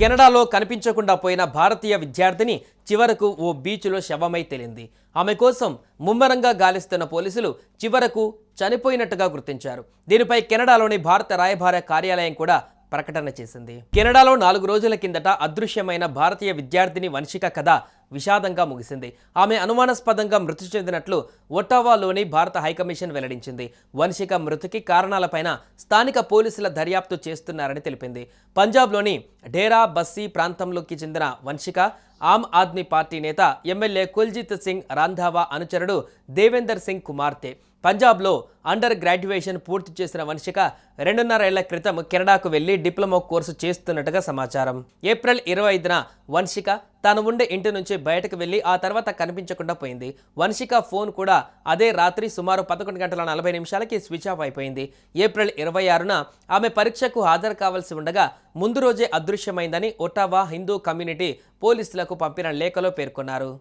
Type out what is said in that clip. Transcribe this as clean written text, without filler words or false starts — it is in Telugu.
కెనడాలో కనిపించకుండా పోయిన భారతీయ విద్యార్థిని చివరకు ఓ బీచ్లో శవమై తేలింది. ఆమె కోసం ముమ్మరంగా గాలిస్తున్న పోలీసులు చివరకు చనిపోయినట్టుగా గుర్తించారు. దీనిపై కెనడాలోని భారత రాయబార కార్యాలయం కూడా ప్రకటన చేసింది. కెనడాలో 4 రోజుల కిందట అదృశ్యమైన భారతీయ విద్యార్థిని వంశిక కథ విషాదంగా ముగిసింది. ఆమె అనుమానాస్పదంగా మృతి చెందినట్లు ఒట్టావాలోని భారత హైకమిషన్ వెల్లడించింది. వంశిక మృతికి కారణాలపైన స్థానిక పోలీసుల దర్యాప్తు చేస్తున్నారని తెలిపింది. పంజాబ్లోని డేరా బస్సీ ప్రాంతంలోకి చెందిన వంశిక ఆమ్ ఆద్మీ పార్టీ నేత ఎమ్మెల్యే కుల్జిత్ సింగ్ రాంధావా అనుచరుడు దేవేందర్ సింగ్ కుమార్తె. పంజాబ్లో అండర్ గ్రాడ్యుయేషన్ పూర్తి చేసిన వంశిక 2.5 ఏళ్ల క్రితం కెనడాకు వెళ్లి డిప్లొమా కోర్సు చేస్తున్నట్టుగా సమాచారం. ఏప్రిల్ 25న వంశిక తాను ఉండే ఇంటి నుంచి బయటకు వెళ్లి ఆ తర్వాత కనిపించకుండా పోయింది. వంశిక ఫోన్ కూడా అదే రాత్రి సుమారు 11:40 స్విచ్ ఆఫ్ అయిపోయింది. ఏప్రిల్ 26న ఆమె పరీక్షకు హాజరు కావాల్సి ఉండగా ముందు రోజే అదృశ్యమైందని ఒట్టావా హిందూ కమ్యూనిటీ పోలీసులకు పంపిన లేఖలో పేర్కొన్నారు.